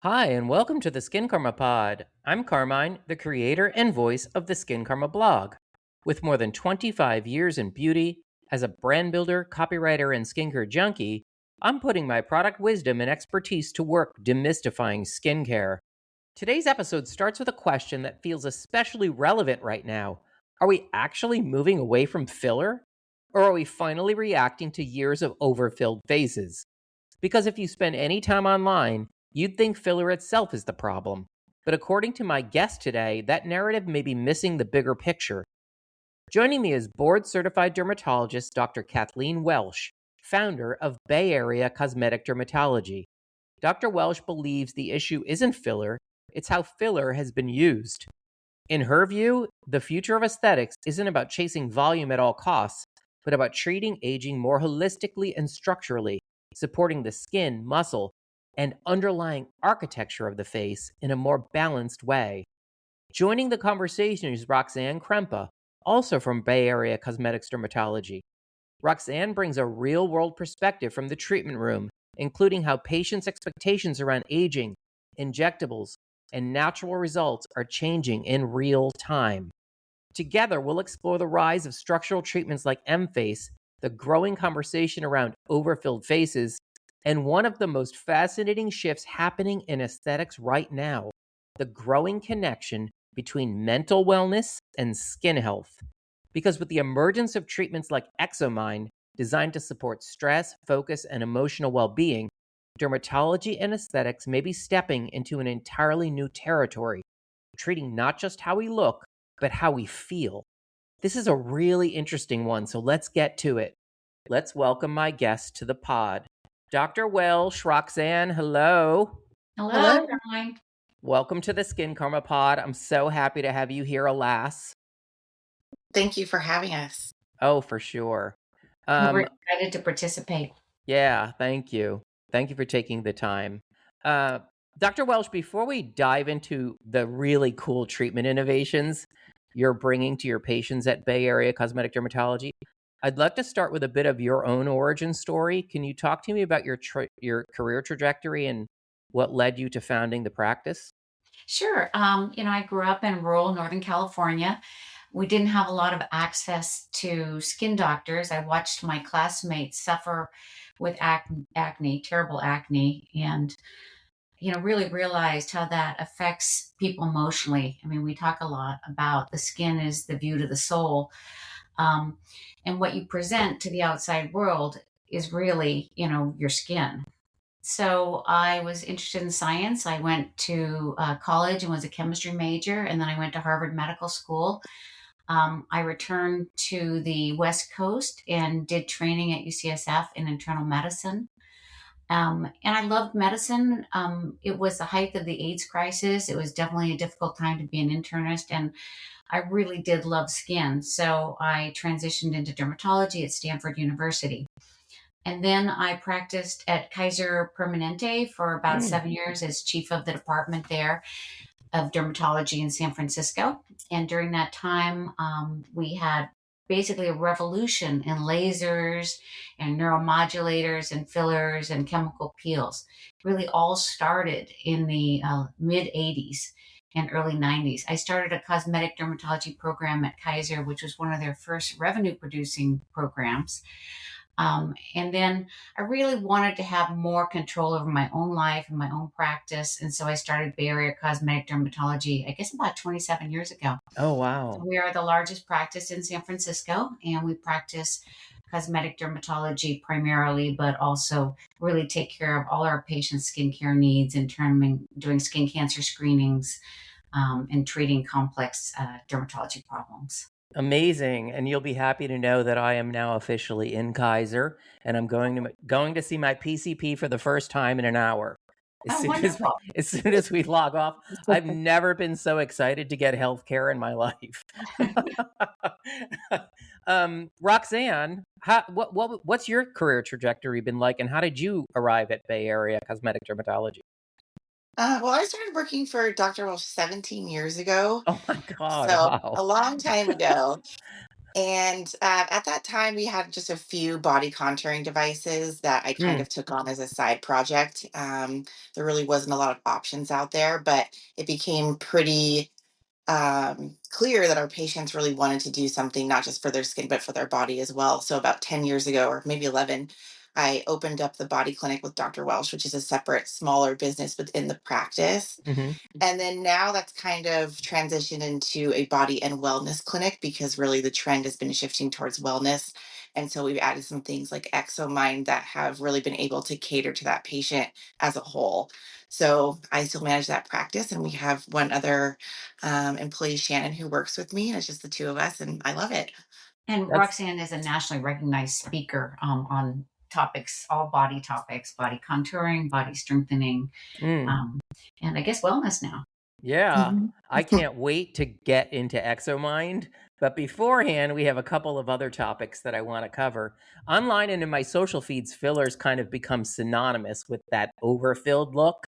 Hi, and welcome to the Skincarma Pod. I'm Carmine, the creator and voice of the Skincarma blog. With more than 25 years in beauty, as a brand builder, copywriter, and skincare junkie, I'm putting my product wisdom and expertise to work demystifying skincare. Today's episode starts with a question that feels especially relevant right now. Are we actually moving away from filler? Or are we finally reacting to years of overfilled faces? Because if you spend any time online, you'd think filler itself is the problem. But according to my guest today, that narrative may be missing the bigger picture. Joining me is board certified dermatologist Dr. Kathleen Welsh, founder of Bay Area Cosmetic Dermatology. Dr. Welsh believes the issue isn't filler, it's how filler has been used. In her view, the future of aesthetics isn't about chasing volume at all costs, but about treating aging more holistically and structurally, supporting the skin, muscle, and underlying architecture of the face in a more balanced way. Joining the conversation is Roxanne Krempa, also from Bay Area Cosmetics Dermatology. Roxanne brings a real world perspective from the treatment room, including how patients' expectations around aging, injectables, and natural results are changing in real time. Together, we'll explore the rise of structural treatments like Emface, the growing conversation around overfilled faces, and one of the most fascinating shifts happening in aesthetics right now, the growing connection between mental wellness and skin health. Because with the emergence of treatments like Exomind, designed to support stress, focus, and emotional well being, dermatology and aesthetics may be stepping into an entirely new territory, treating not just how we look, but how we feel. This is a really interesting one, so let's get to it. Let's welcome my guest to the pod. Dr. Welsh, Roxanne, hello. Hello, Hello. Caroline. Welcome to the Skincarma Pod. I'm so happy to have you here, alas. Thank you for having us. Oh, for sure. We're Um, excited to participate. yeah, thank you. Thank you for taking the time. Uh, Dr. Welsh, before we dive into the really cool treatment innovations you're bringing to your patients at Bay Area Cosmetic Dermatology, I'd like to start with a bit of your own origin story. Can you talk to me about your career trajectory and what led you to founding the practice? Sure. I grew up in rural Northern California. We didn't have a lot of access to skin doctors. I watched my classmates suffer with acne, terrible acne, and really realized how that affects people emotionally. I mean, we talk a lot about the skin is the view to the soul, um, and what you present to the outside world is really, your skin. So I was interested in science. I went to college and was a chemistry major, and then I went to Harvard Medical School. I returned to the West Coast and did training at UCSF in internal medicine. And I loved medicine. It was the height of the AIDS crisis. It was definitely a difficult time to be an internist, and I really did love skin. So I transitioned into dermatology at Stanford University. And then I practiced at Kaiser Permanente for about Mm. 7 years as chief of the department there of dermatology in San Francisco. And during that time, we had basically a revolution in lasers and neuromodulators and fillers and chemical peels. Really all started in the mid 80s and early 90s. I started a cosmetic dermatology program at Kaiser, which was one of their first revenue producing programs. And then I really wanted to have more control over my own life and my own practice. And so I started Bay Area Cosmetic Dermatology, I guess about 27 years ago. Oh, wow. We are the largest practice in San Francisco, and we practice cosmetic dermatology primarily, but also really take care of all our patients' skincare needs in terms of doing skin cancer screenings and treating complex dermatology problems. Amazing. And you'll be happy to know that I am now officially in Kaiser and I'm going to see my PCP for the first time in an hour. As Oh, soon as we wonderful. as soon as we log off, I've never been so excited to get health care in my life. Roxanne, what's your career trajectory been like, and how did you arrive at Bay Area Cosmetic Dermatology? Well, I started working for Dr. Welsh 17 years ago, Oh my God! so a Wow. long time ago. And at that time, we had just a few body contouring devices that I kind Mm, of took on as a side project. There really wasn't a lot of options out there, but it became pretty clear that our patients really wanted to do something not just for their skin, but for their body as well. So, about 10 years ago, or maybe 11, I opened up the body clinic with Dr. Welsh, which is a separate, smaller business within the practice. hmm And then now that's kind of transitioned into a body and wellness clinic because really the trend has been shifting towards wellness. And so we've added some things like ExoMind that have really been able to cater to that patient as a whole. So I still manage that practice, and we have one other employee, Shannon, who works with me, and it's just the two of us, and I love it. And that's Roxanne is a nationally recognized speaker on topics, all body topics, body contouring, body strengthening, mm, um, and I guess wellness now. yeah. Mhm. I can't wait to get into ExoMind. But beforehand, we have a couple of other topics that I want to cover. Online and in my social feeds, fillers kind of become synonymous with that overfilled look.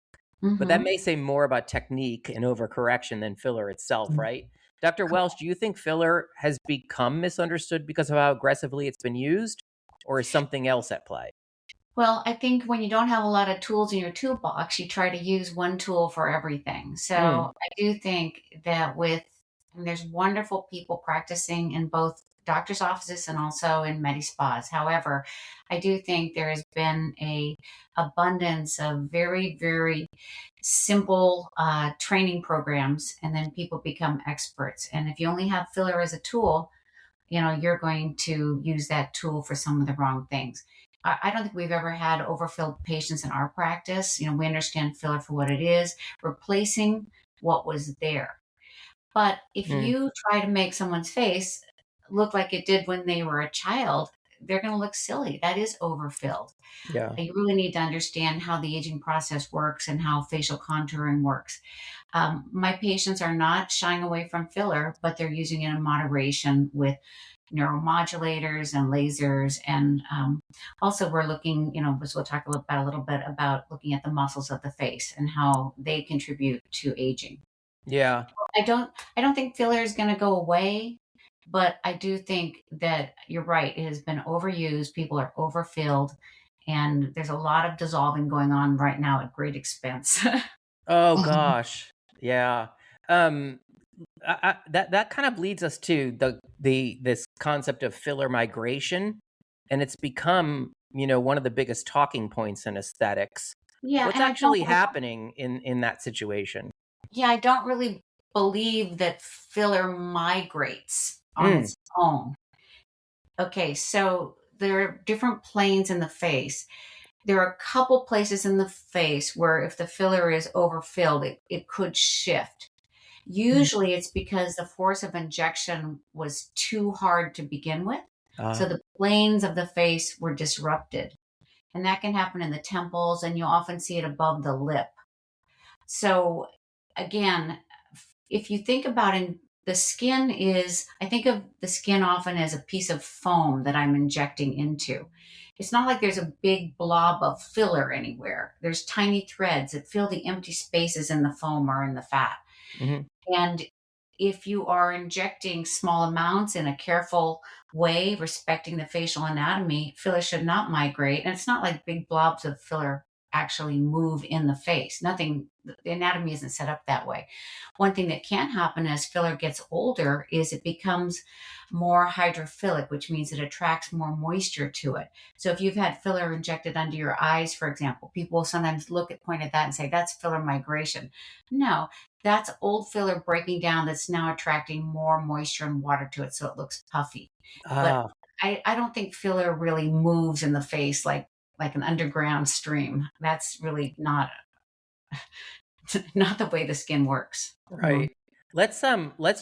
But that Hmm. may say more about technique and overcorrection than filler itself, right? Dr. Welsh, do you think filler has become misunderstood because of how aggressively it's been used, or is something else at play? Well, I think when you don't have a lot of tools in your toolbox, you try to use one tool for everything. Mm, So I do think that and there's wonderful people practicing in both doctor's offices and also in medi spas. However, I do think there has been a abundance of very, very simple training programs, and then people become experts. And if you only have filler as a tool, you're going to use that tool for some of the wrong things. I don't think we've ever had overfilled patients in our practice. We understand filler for what it is, replacing what was there. But if mm, you try to make someone's face look like it did when they were a child, they're going to look silly. That is overfilled. yeah. You really need to understand how the aging process works and how facial contouring works. My patients are not shying away from filler, but they're using it in moderation with neuromodulators and lasers. And also, we're looking, as we'll talk about a little bit about looking at the muscles of the face and how they contribute to aging. Yeah. I don't think filler is going to go away, but I do think that you're right. It has been overused. People are overfilled, and there's a lot of dissolving going on right now at great expense. Oh Mhm. gosh. Yeah. Um that kind of leads us to the this concept of filler migration, and it's become, one of the biggest talking points in aesthetics. Yeah, What's and actually happening in that situation? I don't really believe that filler migrates on Mm, its own. Okay, so there are different planes in the face. There are a couple places in the face where if the filler is overfilled, it could shift. mm. Usually it's because the force of injection was too hard to begin with. So Uh, the planes of the face were disrupted. And that can happen in the temples, and you often see it above the lip. So again, if you think about it, the skin is, I think of the skin often as a piece of foam that I'm injecting into. It's not like there's a big blob of filler anywhere. There's tiny threads that fill the empty spaces in the foam or in the fat. mhm. And if you are injecting small amounts in a careful way, respecting the facial anatomy, filler should not migrate. And it's not like big blobs of filler actually move in the face. Nothing, the anatomy isn't set up that way. One thing that can happen as filler gets older is it becomes more hydrophilic, which means it attracts more moisture to it. So if you've had filler injected under your eyes, for example, people will sometimes point at that and say, that's filler migration. No, that's old filler breaking down that's now attracting more moisture and water to it, so it looks puffy. But Ah, I don't think filler really moves in the face like an underground stream. That's really not not the way the skin works. right. Let's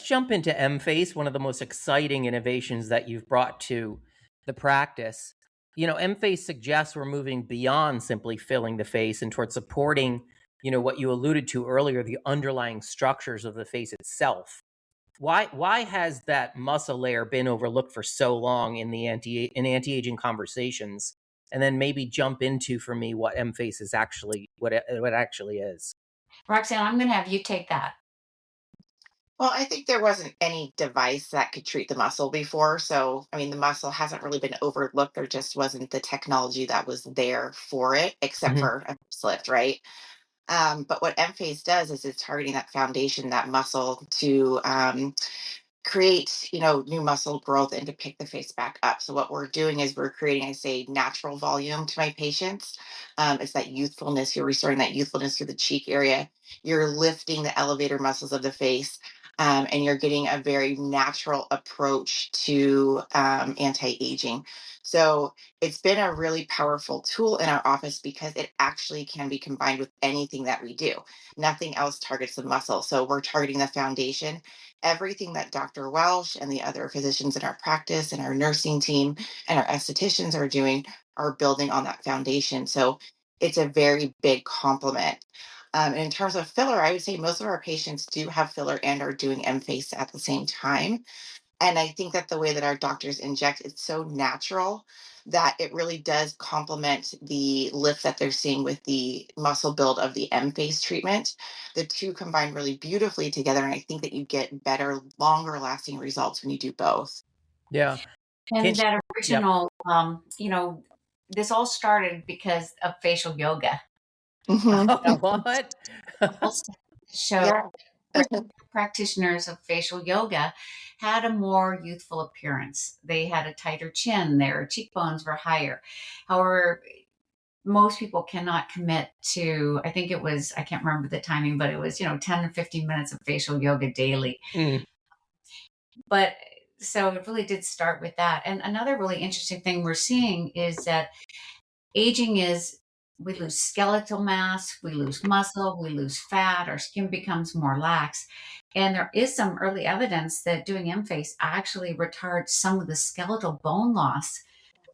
jump into Emface, one of the most exciting innovations that you've brought to the practice. Emface suggests we're moving beyond simply filling the face and towards supporting, what you alluded to earlier, the underlying structures of the face itself. Why has that muscle layer been overlooked for so long in anti-aging conversations? And then maybe jump into for me what Emface is actually what it actually is. Roxanne, I'm going to have you take that. Well, I think there wasn't any device that could treat the muscle before. So, I mean, the muscle hasn't really been overlooked. There just wasn't the technology that was there for it, except Hmm. for a lift, right? But what Emface does is it's targeting that foundation, that muscle to create new muscle growth and to pick the face back up. So what we're doing is we're creating, I say, natural volume to my patients. It's that youthfulness. You're restoring that youthfulness through the cheek area. You're lifting the elevator muscles of the face. And you're getting a very natural approach to anti-aging. So it's been a really powerful tool in our office because it actually can be combined with anything that we do. Nothing else targets the muscle, so we're targeting the foundation. Everything that Dr. Welsh and the other physicians in our practice and our nursing team and our estheticians are doing are building on that foundation. So it's a very big compliment. And in terms of filler, I would say most of our patients do have filler and are doing M-face at the same time. And I think that the way that our doctors inject, it's so natural that it really does complement the lift that they're seeing with the muscle build of the M face treatment. The two combine really beautifully together. And I think that you get better, longer lasting results when you do both. Yeah. And Can that Yep. original, this all started because of facial yoga. Hmm. What? Whole study showed Yeah. practitioners of facial yoga had a more youthful appearance. They had a tighter chin, their cheekbones were higher. However, most people cannot commit to, I think it was, I can't remember the timing, but it was, 10 or 15 minutes of facial yoga daily. Mm, But so it really did start with that. And another really interesting thing we're seeing is that aging is, we lose skeletal mass, we lose muscle, we lose fat, our skin becomes more lax. And there is some early evidence that doing M-Face actually retards some of the skeletal bone loss.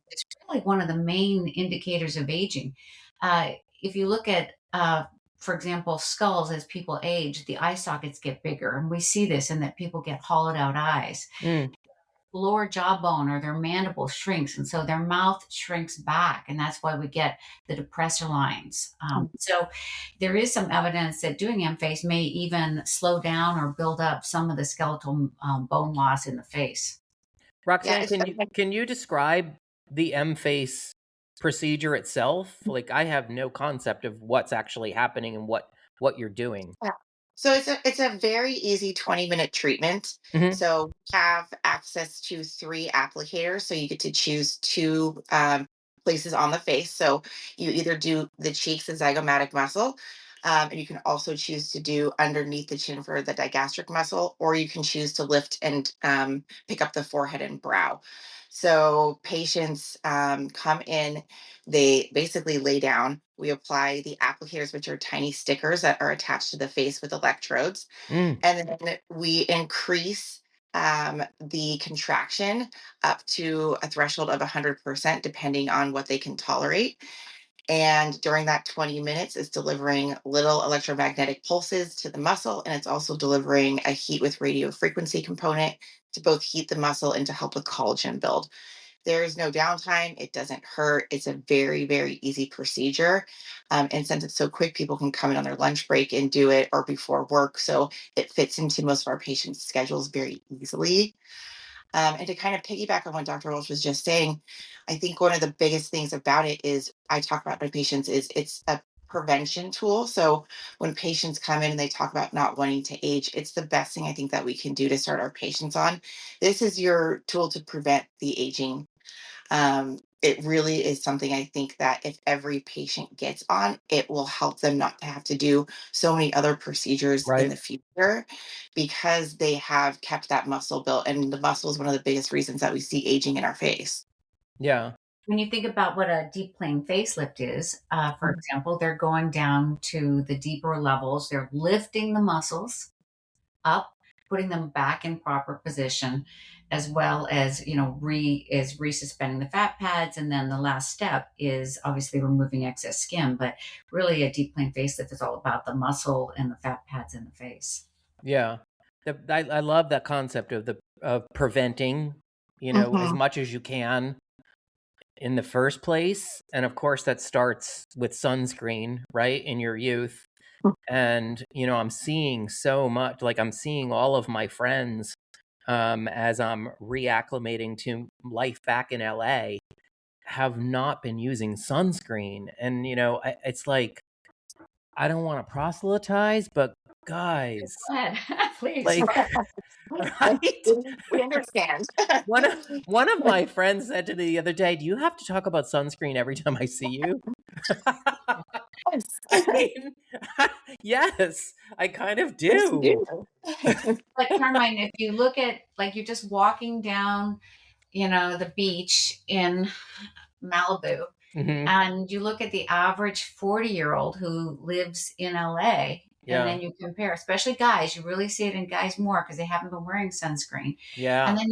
It's really one of the main indicators of aging. If you look at, for example, skulls as people age, the eye sockets get bigger. And we see this in that people get hollowed out eyes. mm. Lower jawbone or their mandible shrinks, and so their mouth shrinks back, and that's why we get the depressor lines. So there is some evidence that doing M-face may even slow down or build up some of the skeletal bone loss in the face. Yeah, Roxanne, it's can you describe the M face procedure itself? Like, I have no concept of what's actually happening and what you're doing. Yeah. So it's a very easy 20-minute treatment. Hmm. So we have access to three applicators. So you get to choose two places on the face. So you either do the cheeks, the zygomatic muscle, and you can also choose to do underneath the chin for the digastric muscle, or you can choose to lift and pick up the forehead and brow. So patients come in, they basically lay down. We apply the applicators, which are tiny stickers that are attached to the face with electrodes. Mm, And then we increase the contraction up to a threshold of 100%, depending on what they can tolerate. And during that 20 minutes, it's delivering little electromagnetic pulses to the muscle, and it's also delivering a heat with radio frequency component to both heat the muscle and to help with collagen build. There is no downtime. It doesn't hurt. It's a very, very easy procedure. And since it's so quick, people can come in on their lunch break and do it or before work. So it fits into most of our patients' schedules very easily. And to kind of piggyback on what Dr. Walsh was just saying, I think one of the biggest things about it is I talk about my patients is it's a prevention tool. So when patients come in and they talk about not wanting to age, it's the best thing I think that we can do to start our patients on. This is your tool to prevent the aging. It really is something I think that if every patient gets on, it will help them not to have to do so many other procedures in right. the future because they have kept that muscle built. And the muscle is one of the biggest reasons that we see aging in our face. Yeah. When you think about what a deep plane facelift is, for example, they're going down to the deeper levels, they're lifting the muscles up, putting them back in proper position, as well as resuspending the fat pads, and then the last step is obviously removing excess skin. But really, a deep plane facelift is all about the muscle and the fat pads in the face. Yeah. I love that concept of preventing, as Mhm. much as you can in the first place. And of course, that starts with sunscreen, right? In your youth. And, I'm seeing so much, like I'm seeing all of my friends as I'm reacclimating to life back in LA have not been using sunscreen. And, it's like, I don't want to proselytize, but guys, Go ahead, please. like, right? We understand. One of my friends said to me the other day, "Do you have to talk about sunscreen every time I see you?" I mean, yes, I kind of Yes, you do. do. But Carmine, if you look at, like, you're just walking down, the beach in Malibu, Hmm. and you look at the average 40-year-old who lives in LA, and Yeah, then you compare, especially guys, you really see it in guys more because they haven't been wearing sunscreen. And yeah, then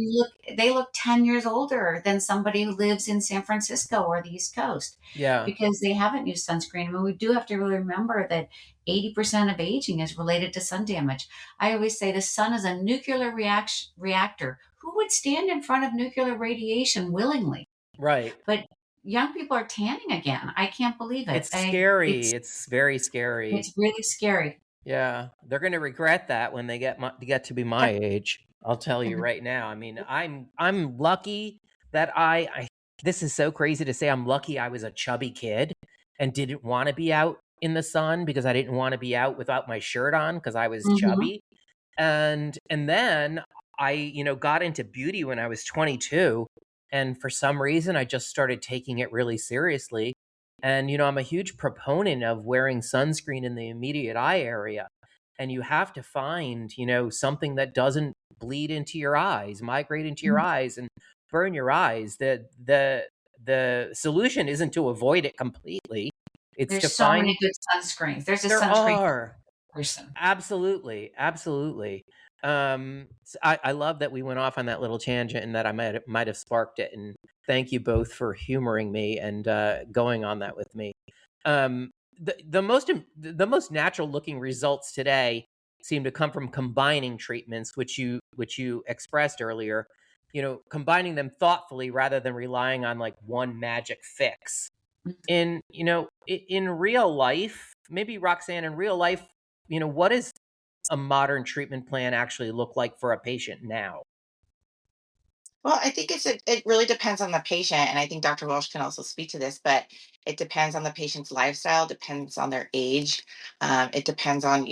they look 10 years older than somebody who lives in San Francisco or the East Coast yeah, because they haven't used sunscreen. I mean, we do have to really remember that 80% of aging is related to sun damage. I always say the sun is a nuclear reactor. Who would stand in front of nuclear radiation willingly? right. But young people are tanning again. I can't believe it. It's scary. It's very scary. It's really scary. Yeah, they're gonna regret that when they get to be my age. I'll tell you right now. I mean, I'm lucky that I this is so crazy to say. I'm lucky I was a chubby kid and didn't want to be out in the sun because I didn't want to be out without my shirt on because I was Mhm. chubby. And then I, got into beauty when I was 22, and for some reason I just started taking it really seriously. And I'm a huge proponent of wearing sunscreen in the immediate eye area. And you have to find, something that doesn't bleed into your eyes, migrate into your eyes and burn your eyes. The solution isn't to avoid it completely. It's to There's so find many good sunscreens. There's a there sunscreen are. person. Absolutely, absolutely. I love that we went off on that little tangent and that I might have sparked it. And thank you both for humoring me and going on that with me. Um, the most natural looking results today seem to come from combining treatments, which you expressed earlier. Combining them thoughtfully rather than relying on like one magic fix. In real life, maybe Roxanne, in real life, what does a modern treatment plan actually look like for a patient now? Well, I think it really depends on the patient, and I think Dr. Welsh can also speak to this. But it depends on the patient's lifestyle, depends on their age, it depends on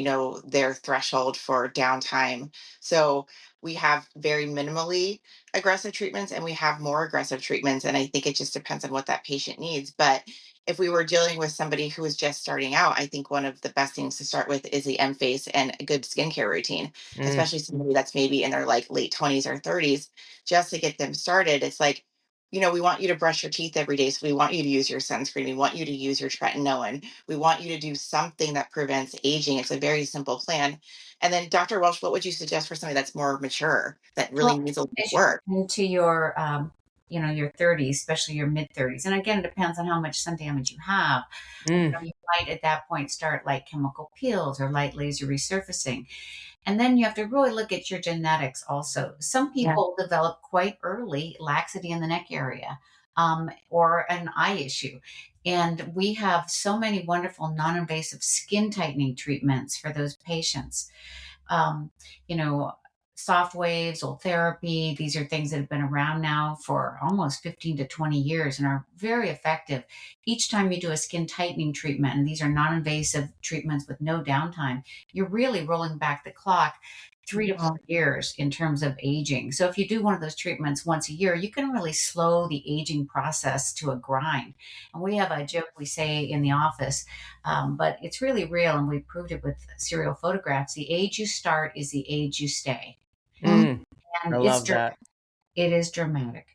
their threshold for downtime. So we have very minimally aggressive treatments, and we have more aggressive treatments, and I think it just depends on what that patient needs. But if we were dealing with somebody who is just starting out, I think one of the best things to start with is the Emface and a good skincare routine, Mm, especially somebody that's maybe in their like late 20s or 30s, just to get them started. It's like, we want you to brush your teeth every day. So we want you to use your sunscreen. We want you to use your tretinoin. We want you to do something that prevents aging. It's a very simple plan. And then, Dr. Welsh, what would you suggest for somebody that's more mature, that Well, really needs a little as you work? get into your 30s, especially your mid 30s, and again, it depends on how much sun damage you have. mm, You might at that point start light chemical peels or light laser resurfacing. And then you have to really look at your genetics also. Some Yeah. people develop quite early laxity in the neck area, or an eye issue. And we have so many wonderful non invasive skin tightening treatments for those patients. um, you know, Soft waves, old therapy. These are things that have been around now for almost 15 to 20 years and are very effective. Each time you do a skin tightening treatment, and these are non invasive treatments with no downtime, you're really rolling back the clock 3 to 4 years in terms of aging. So if you do one of those treatments once a year, you can really slow the aging process to a grind. And we have a joke we say in the office, but it's really real, and we proved it with serial photographs. The age you start is the age you stay, mm. and I love that. it is dramatic.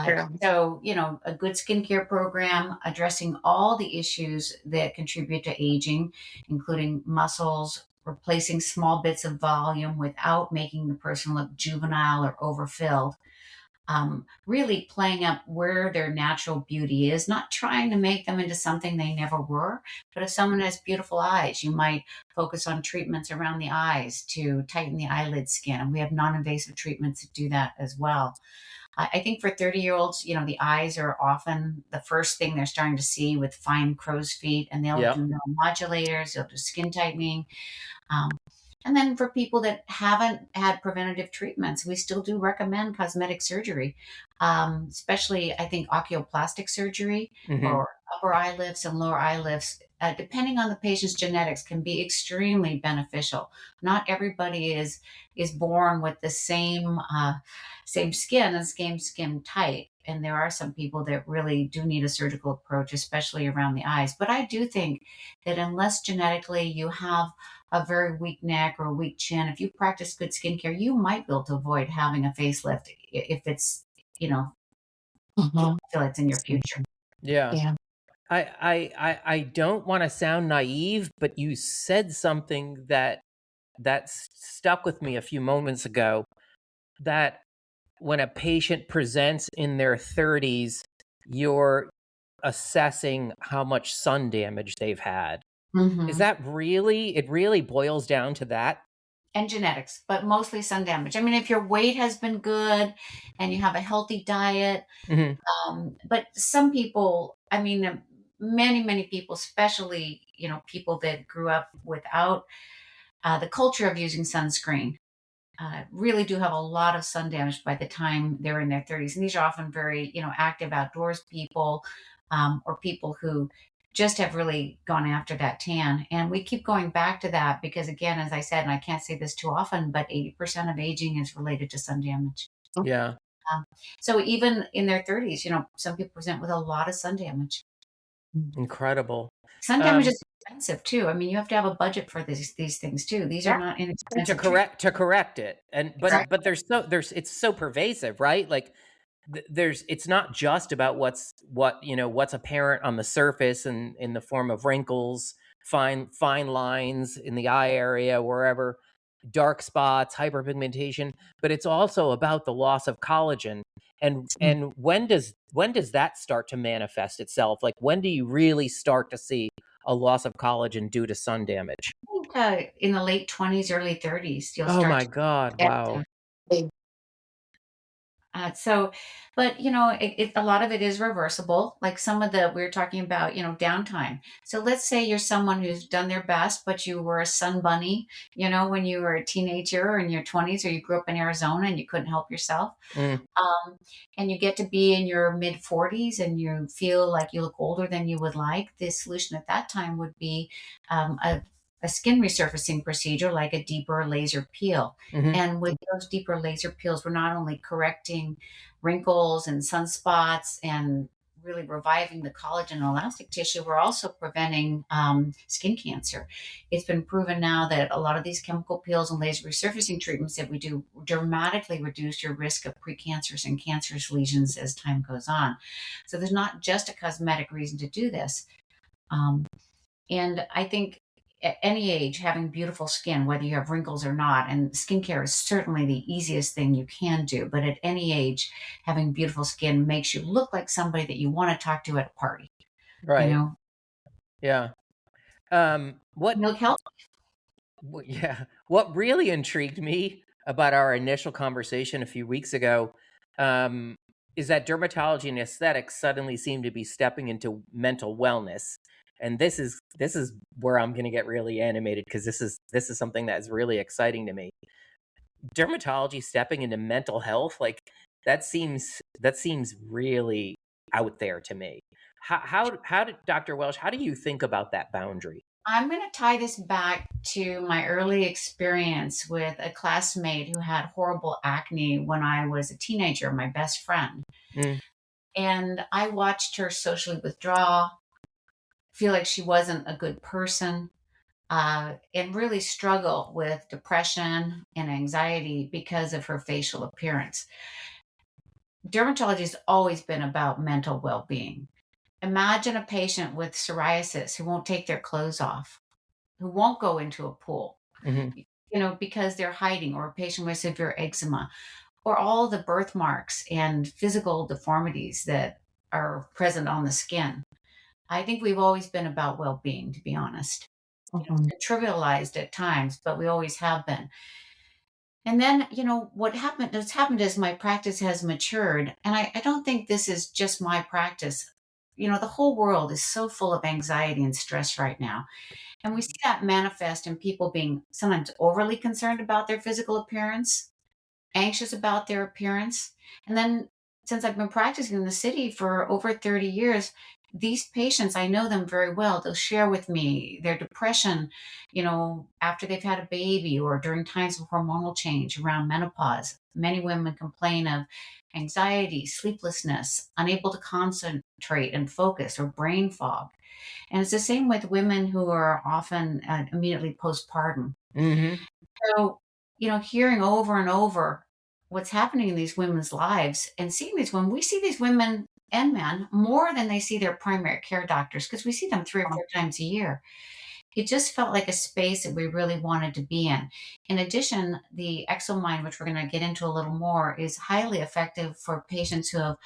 True. So, a good skincare program addressing all the issues that contribute to aging, including muscles, replacing small bits of volume without making the person look juvenile or overfilled. Really playing up where their natural beauty is, not trying to make them into something they never were. But if someone has beautiful eyes, you might focus on treatments around the eyes to tighten the eyelid skin. And we have non invasive treatments that do that as well. I think for 30-year-olds, the eyes are often the first thing they're starting to see with fine crow's feet, and they'll Yep. do neuromodulators, they'll do skin tightening. Um, and then for people that haven't had preventative treatments, we still do recommend cosmetic surgery, especially I think oculoplastic surgery Hmm. or upper eye lifts and lower eye lifts, depending on the patient's genetics, can be extremely beneficial. Not everybody is born with the same skin and skin type. And there are some people that really do need a surgical approach, especially around the eyes. But I do think that unless genetically you have a very weak neck or a weak chin, if you practice good skincare, you might be able to avoid having a facelift if it's, Mhm. feel it's in your future. Yeah. Yeah. I don't want to sound naive, but you said something that stuck with me a few moments ago, that when a patient presents in their 30s, you're assessing how much sun damage they've had. Is Hmm. that really, it really boils down to that? And genetics, but mostly sun damage. I mean, if your weight has been good and you have a healthy diet, Hmm. but some people, I mean, many people, especially, people that grew up without the culture of using sunscreen, really do have a lot of sun damage by the time they're in their 30s. And these are often very, active outdoors people, or people who just have really gone after that tan. And we keep going back to that because, again, as I said, and I can't say this too often, but 80% of aging is related to sun damage. Yeah. Um, so even in their 30s, some people present with a lot of sun damage. Incredible. Sun damage Um, is expensive too. I mean, you have to have a budget for these things too. These are yeah. not To inexpensive treatments. correct it, and Exactly. but there's it's so pervasive, right? Like there's, it's not just about what's apparent on the surface and in the form of wrinkles, fine lines in the eye area, wherever, dark spots, hyperpigmentation, but it's also about the loss of collagen. And when does that start to manifest itself? Like, when do you really start to see a loss of collagen due to sun damage? Think, in the late 20s, early 30s, you'll Oh start my to god, get wow. that. So, but a lot of it is reversible. Like some of the we were talking about, downtime. So let's say you're someone who's done their best, but you were a sun bunny, when you were a teenager or in your 20s, or you grew up in Arizona and you couldn't help yourself. Mm, And you get to be in your mid 40s and you feel like you look older than you would like. The solution at that time would be a skin resurfacing procedure like a deeper laser peel. hmm. And with those deeper laser peels, we're not only correcting wrinkles and sunspots and really reviving the collagen and elastic tissue, we're also preventing skin cancer. It's been proven now that a lot of these chemical peels and laser resurfacing treatments that we do dramatically reduce your risk of precancers and cancerous lesions as time goes on. So there's not just a cosmetic reason to do this. Um, and I think at any age, having beautiful skin, whether you have wrinkles or not, and skincare is certainly the easiest thing you can do, but at any age, having beautiful skin makes you look like somebody that you want to talk to at a party. You Right. know, Yeah. you look healthy. Yeah. What really intrigued me about our initial conversation a few weeks ago, um, is that dermatology and aesthetics suddenly seem to be stepping into mental wellness, and this is where I'm going to get really animated, because this is something that is really exciting to me. Dermatology stepping into mental health, like, that seems really out there to me. How did Dr. Welsh? How do you think about that boundary? I'm going to tie this back to my early experience with a classmate who had horrible acne when I was a teenager, my best friend. Mm, And I watched her socially withdraw, feel like she wasn't a good person, and really struggle with depression and anxiety because of her facial appearance. Dermatology has always been about mental well being. Imagine a patient with psoriasis who won't take their clothes off, who won't go into a pool, mhm, because they're hiding, or a patient with severe eczema, or all the birthmarks and physical deformities that are present on the skin. I think we've always been about well being, to be honest. It's Mhm. been trivialized at times, but we always have been. And then, what's happened is my practice has matured. And I don't think this is just my practice. The whole world is so full of anxiety and stress right now. And we see that manifest in people being sometimes overly concerned about their physical appearance, anxious about their appearance. And then, since I've been practicing in the city for over 30 years, these patients, I know them very well. They'll share with me their depression, after they've had a baby or during times of hormonal change around menopause. Many women complain of anxiety, sleeplessness, unable to concentrate and focus, or brain fog. And it's the same with women who are often immediately postpartum. Mm-hmm. So, hearing over and over what's happening in these women's lives and seeing these women, we see these women and men more than they see their primary care doctors because we see them 3 or 4 times a year. It just felt like a space that we really wanted to be in. In addition, the ExoMind, which we're going to get into a little more, is highly effective for patients who have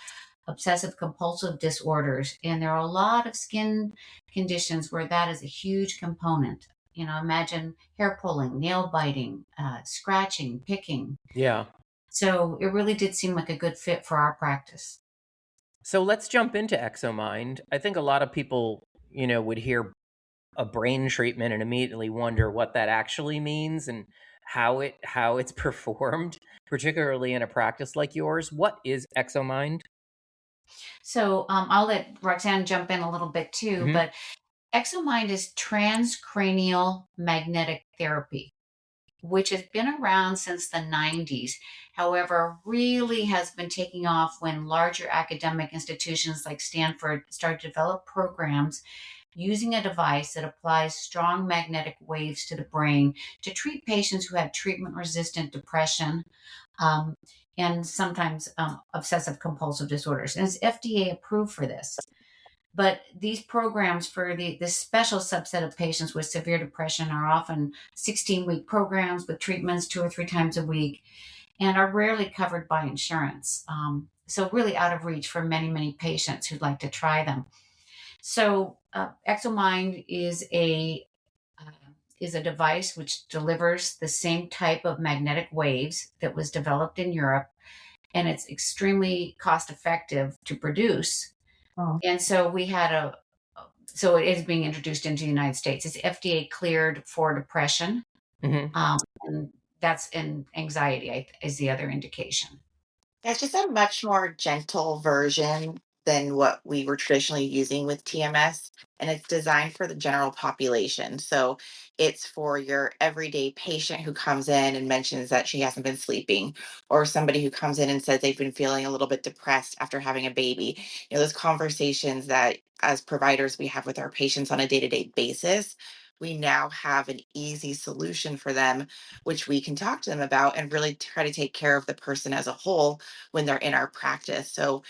obsessive compulsive disorders. And there are a lot of skin conditions where that is a huge component. Imagine hair pulling, nail biting, scratching, picking. Yeah. So it really did seem like a good fit for our practice. So let's jump into ExoMind. I think a lot of people, would hear a brain treatment and immediately wonder what that actually means and how it's performed, particularly in a practice like yours. What is ExoMind? So I'll let Roxanne jump in a little bit too, Mm-hmm. but ExoMind is transcranial magnetic therapy, which has been around since the 90s. However, really has been taking off when larger academic institutions like Stanford started to develop programs using a device that applies strong magnetic waves to the brain to treat patients who have treatment resistant depression, um, and sometimes obsessive compulsive disorders. And it's FDA approved for this. But these programs for this special subset of patients with severe depression are often 16-week programs with treatments 2 or 3 times a week and are rarely covered by insurance. So really out of reach for many, many patients who'd like to try them. So ExoMind uh, is a device which delivers the same type of magnetic waves that was developed in Europe, and it's extremely cost effective to produce. Oh. And so so it is being introduced into the United States. It's FDA cleared for depression, Mm-hmm. and anxiety is the other indication. It's just a much more gentle version than what we were traditionally using with TMS, and it's designed for the general population. So it's for your everyday patient who comes in and mentions that she hasn't been sleeping, or somebody who comes in and says they've been feeling a little bit depressed after having a baby. Those conversations that as providers we have with our patients on a day to day basis. We now have an easy solution for them, which we can talk to them about and really try to take care of the person as a whole when they're in our practice. So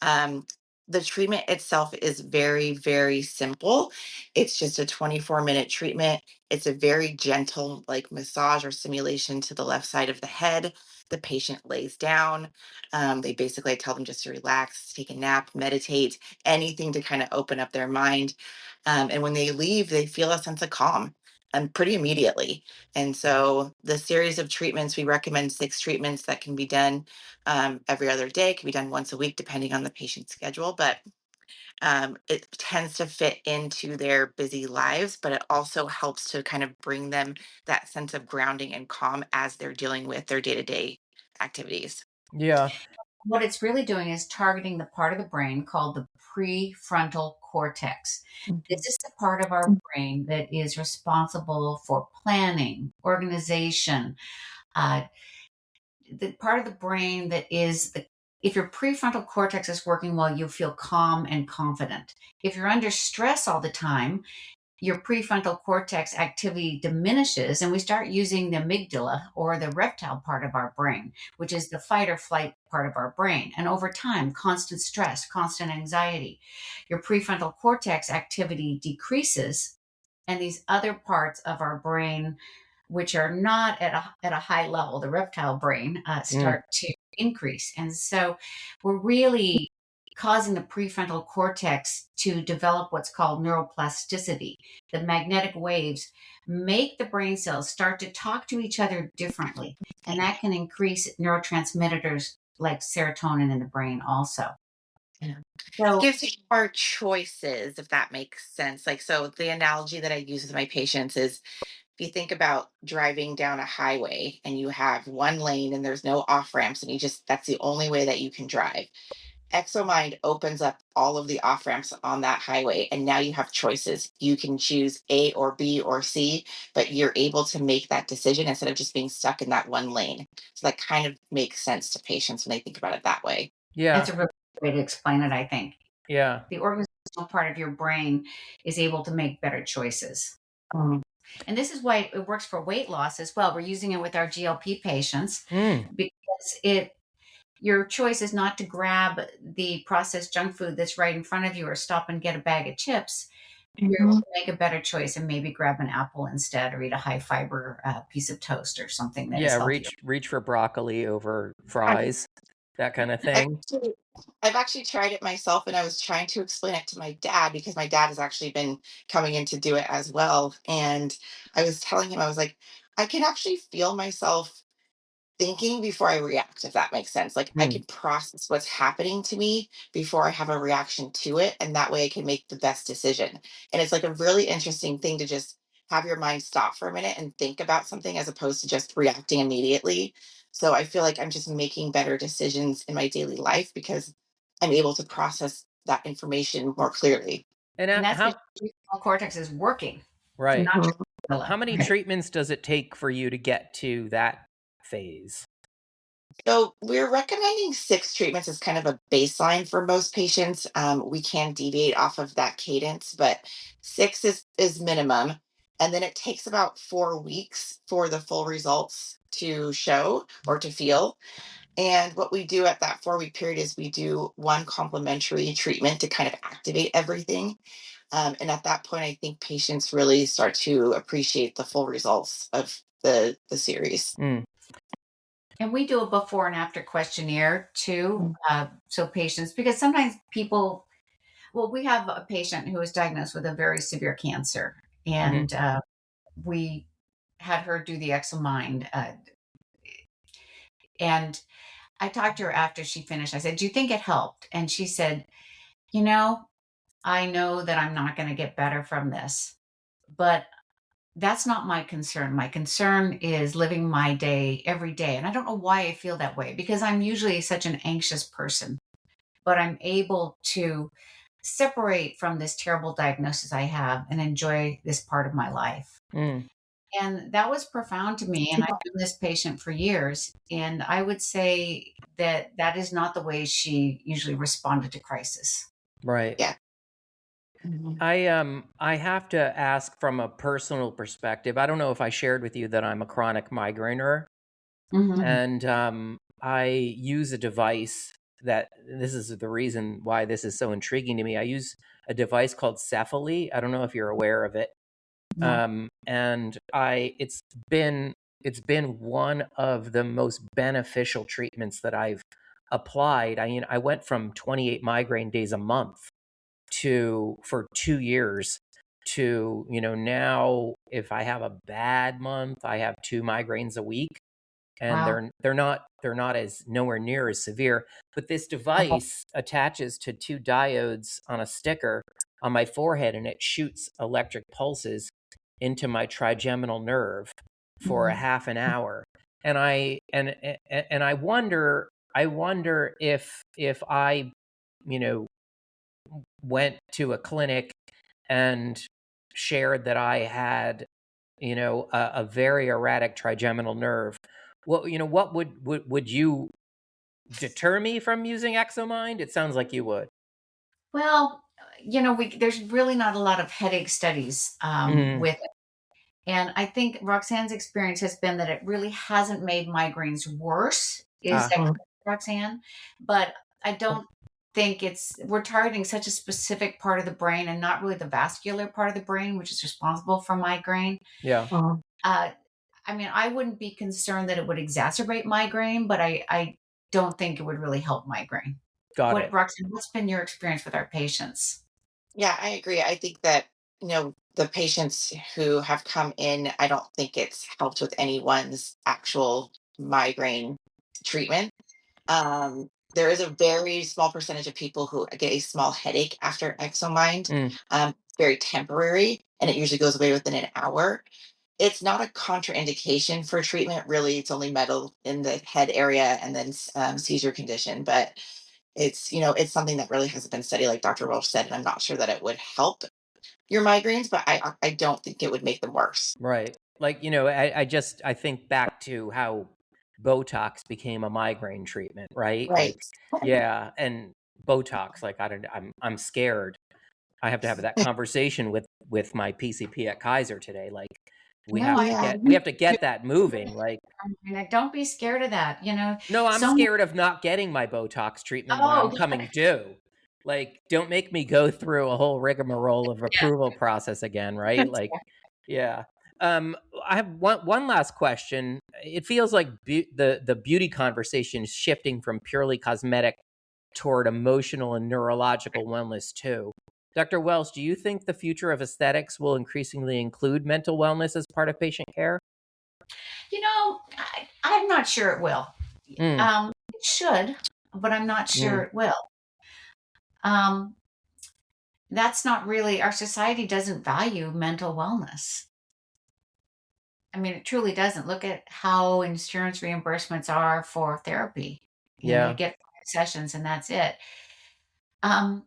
um, the treatment itself is very, very simple. It's just a 24-minute treatment. It's a very gentle, like massage or stimulation to the left side of the head. The patient lays down. They basically I tell them just to relax, take a nap, meditate, anything to kind of open up their mind. And when they leave, they feel a sense of calm pretty immediately. And so the series of treatments, we recommend 6 treatments that can be done every other day. It can be done once a week, depending on the patient's schedule. But it tends to fit into their busy lives, but it also helps to kind of bring them that sense of grounding and calm as they're dealing with their day to day activities. Yeah. What it's really doing is targeting the part of the brain called the prefrontal cortex. This is the part of our brain that is responsible for planning, organization, uh, the part of the brain that is if your prefrontal cortex is working well, you'll feel calm and confident. If you're under stress all the time, your prefrontal cortex activity diminishes and we start using the amygdala, or the reptile part of our brain, which is the fight or flight part of our brain. And over time, constant stress, constant anxiety, your prefrontal cortex activity decreases, and these other parts of our brain, which are not at a high level, the reptile brain, Mm. start to increase. And so we're really causing the prefrontal cortex to develop what's called neuroplasticity. The magnetic waves make the brain cells start to talk to each other differently, and that can increase neurotransmitters like serotonin in the brain also. Yeah. It So, gives you more choices, if that makes sense. Like, so the analogy that I use with my patients is if you think about driving down a highway and you have one lane and there's no off ramps and that's the only way that you can drive. ExoMind opens up all of the off ramps on that highway, and now you have choices. You can choose A or B or C, but you're able to make that decision instead of just being stuck in that one lane. So that kind of makes sense to patients when they think about it that way. Yeah. that's a really good way to explain it, I think. Yeah. The organizational part of your brain is able to make better choices. And this is why it works for weight loss as well. We're using it with our GLP patients because your choice is not to grab the processed junk food that's right in front of you or stop and get a bag of chips. You're able Mhm. to make a better choice and maybe grab an apple instead, or eat a high fiber piece of toast or something that is Yeah. healthier. Reach for broccoli over fries, that kind of I've thing. actually, I've actually tried it myself, and I was trying to explain it to my dad because my dad has actually been coming in to do it as well. And I was telling him, I was like, I can actually feel myself thinking before I react, if that makes sense. Like I Mm. can process what's happening to me before I have a reaction to it. And that way I can make the best decision. And it's like a really interesting thing to just have your mind stop for a minute and think about something as opposed to just reacting immediately. So I feel like I'm just making better decisions in my daily life because I'm able to process that information more clearly. And And that's how? because the prefrontal cortex is working, Right. not just How many treatments does it take for you to get to that phase? So we're recommending 6 treatments as kind of a baseline for most patients. We can deviate off of that cadence, but 6 is minimum, and then it takes about 4 weeks for the full results to show or to feel. And what we do at that 4 week period is we do one complementary treatment to kind of activate everything. And at that point, I think patients really start to appreciate the full results of the series. Mm. And we do a before and after questionnaire too. So patients, because sometimes people, well, we have a patient who was diagnosed with a very severe cancer, Hmm. and we had her do the ExoMind. And I talked to her after she finished. I said, "Do you think it helped?" And she said, "You know, I know that I'm not going to get better from this, but that's not my concern. My concern is living my day every day. And I don't know why I feel that way because I'm usually such an anxious person, but I'm able to separate from this terrible diagnosis I have and enjoy this part of my life." Mm. And that was profound to me. And I've known this patient for years. And I would say that that is not the way she usually responded to crisis. Right. Yeah. Mhm. I have to ask from a personal perspective. I don't know if I shared with you that I'm a chronic migrainer, Hmm. and I use a device that this is the reason why this is so intriguing to me. I use a device called Cephaly. I don't know if you're aware of it. No. And I it's been one of the most beneficial treatments that I've applied. I mean, I went from 28 migraine days a month to for 2 years to now if I have a bad month, I have 2 migraines a week, and Wow. they're not as nowhere near as severe. But this device attaches to 2 diodes on a sticker on my forehead, and it shoots electric pulses into my trigeminal nerve for a Mhm. half an hour. And I wonder if I you know went to a clinic and shared that I had a very erratic trigeminal nerve, what would you deter me from using ExoMind? It sounds like you would. Well, there's really not a lot of headache studies Mm. with it. And I think Roxanne's experience has been that it really hasn't made migraines worse. Is Ah. that correct, Roxanne? But I don't think we're targeting such a specific part of the brain and not really the vascular part of the brain, which is responsible for migraine. Yeah. Uh, I mean, I wouldn't be concerned that it would exacerbate migraine, but I don't think it would really help migraine. Got it. Roxanne, what's been your experience with our patients? Yeah, I agree. I think that, the patients who have come in, I don't think it's helped with anyone's actual migraine treatment. There is a very small percentage of people who get a small headache after Exomind, Mm, very temporary, and it usually goes away within an hour. It's not a contraindication for treatment, really. It's only metal in the head area and then seizure condition. But it's something that really hasn't been studied, like Dr. Welsh said, and I'm not sure that it would help your migraines, but I don't think it would make them worse. right. Like, I think back to how Botox became a migraine treatment, right? Right. Like, yeah, and Botox, like I'm scared. I have to have that conversation with my PCP at Kaiser today. Like, we No, have I to Yeah. get we have to get that moving. Like, mean, don't be scared of that. no, I'm So scared of not getting my Botox treatment when I'm oh, coming due. Like, don't make me go through a whole rigmarole of approval process again, right? Like, yeah. I have one last question. It feels like the beauty conversation is shifting from purely cosmetic toward emotional and neurological wellness too. Dr. Welsh, do you think the future of aesthetics will increasingly include mental wellness as part of patient care? I'm not sure it will. Mm, It should, but I'm not sure mm, it will. Um, that's not really, our society doesn't value mental wellness. I mean, it truly doesn't. Look at how insurance reimbursements are for therapy. You yeah, get 5 sessions and that's it. Um,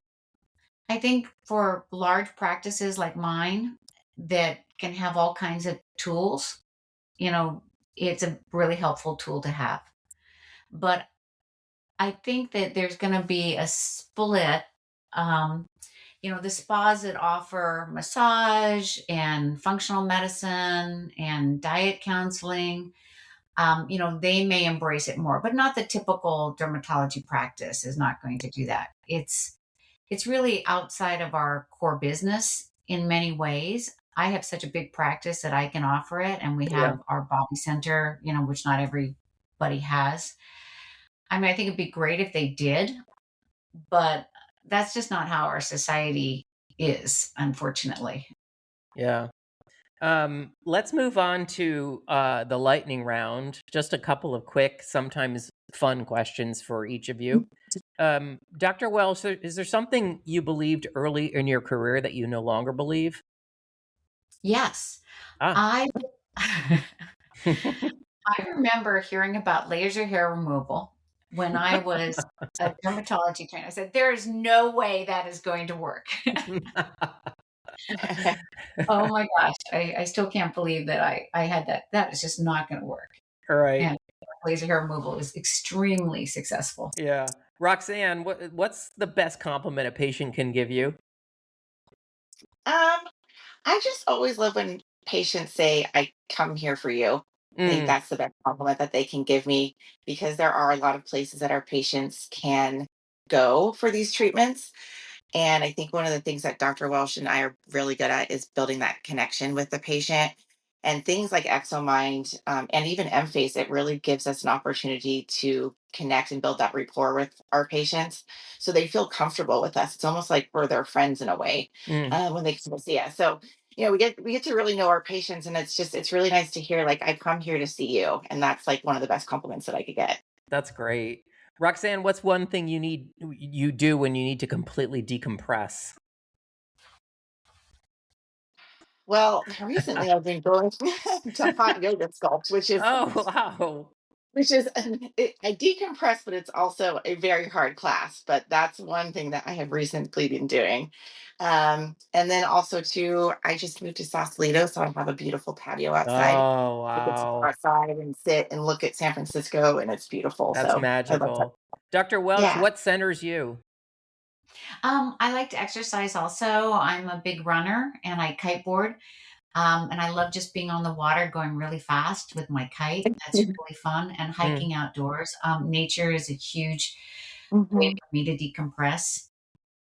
I think for large practices like mine that can have all kinds of tools, you know, it's a really helpful tool to have. But I think that there's going to be a split. Um, the spas that offer massage and functional medicine and diet counseling, they may embrace it more, but not the typical dermatology practice is not going to do that. It's really outside of our core business in many ways. I have such a big practice that I can offer it, and we yeah, have our body center, which not everybody has. I mean, I think it'd be great if they did, but that's just not how our society is, unfortunately. yeah. Let's move on to the lightning round. Just a couple of quick, sometimes fun questions for each of you. Dr. Wells, is there something you believed early in your career that you no longer believe? Yes. Ah. I I remember hearing about laser hair removal when I was a dermatology trainer. I said, there is no way that is going to work. Oh my gosh. I still can't believe that I had that. That is just not going to work. All right. And laser hair removal is extremely successful. Yeah. Roxanne, what's the best compliment a patient can give you? Um, I just always love when patients say, I come here for you. I think Mm, that's the best compliment that they can give me, because there are a lot of places that our patients can go for these treatments. And I think one of the things that Dr. Welsh and I are really good at is building that connection with the patient. And things like ExoMind, and even Emface, it really gives us an opportunity to connect and build that rapport with our patients, so they feel comfortable with us. It's almost like we're their friends in a way, mm, when they come to see us. So we get to really know our patients, and it's really nice to hear, like, I come here to see you, and that's like one of the best compliments that I could get. that's great. Roxanne, what's one thing you do when you need to completely decompress? Well, recently I've been going to hot yoga sculpt, which is Oh, wow. which is I decompress, but it's also a very hard class. But that's one thing that I have recently been doing. And then also too, I just moved to Sausalito, so I have a beautiful patio outside. Oh, I get to go wow. outside and sit and look at San Francisco, and it's beautiful. That's So I love that. magical. Dr. Welch, Yeah. what centers you? I like to exercise also. I'm a big runner and I kiteboard. And I love just being on the water, going really fast with my kite. That's really fun. And Mm, hiking outdoors. Nature is a huge way Mhm. for me to decompress.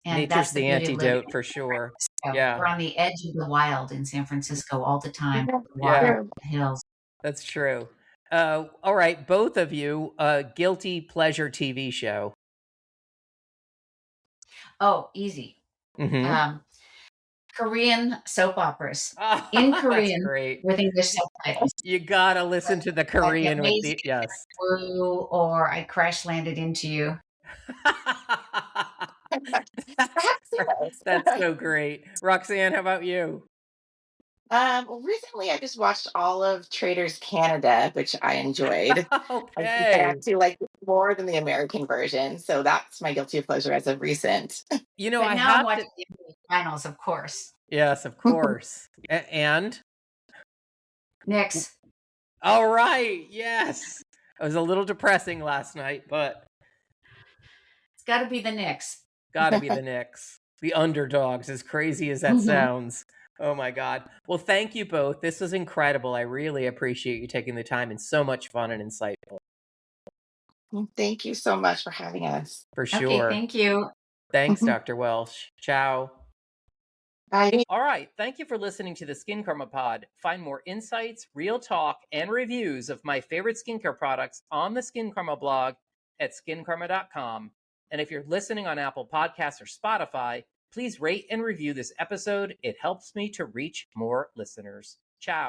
And nature's that's the the beauty of living antidote for sure. in San Francisco. Yeah. We're on the edge of the wild in San Francisco all the time. Yeah, The water, Yeah, sure. the hills. that's true. All right, both of you, guilty pleasure TV show. Oh, easy. Mm-hmm. Korean soap operas in Oh, that's Korean great. with English subtitles. You gotta listen to the Like Korean with Amazing the yes. Blue or I Crash Landed Into You. That's so great. Roxanne, how about you? Well, recently I just watched all of Traders Canada, which I enjoyed. I think I Okay. actually like it more than the American version, so that's my guilty pleasure as of recent. You know, But I now I'm have to. watching the NBA finals, of course. Yes, of course. And Knicks. all right, yes. It was a little depressing last night, but It's got to be the Knicks. got to be the Knicks, the underdogs, as crazy as that Mhm. sounds. Oh my God. Well, thank you both. This was incredible. I really appreciate you taking the time and so much fun and insightful. Thank you so much for having us. For Okay, sure. thank you. Thanks, Dr. Welsh. Ciao. Bye. All right. Thank you for listening to the Skincarma Pod. Find more insights, real talk, and reviews of my favorite skincare products on the Skincarma blog at skincarma.com. And if you're listening on Apple Podcasts or Spotify, please rate and review this episode. It helps me to reach more listeners. Ciao.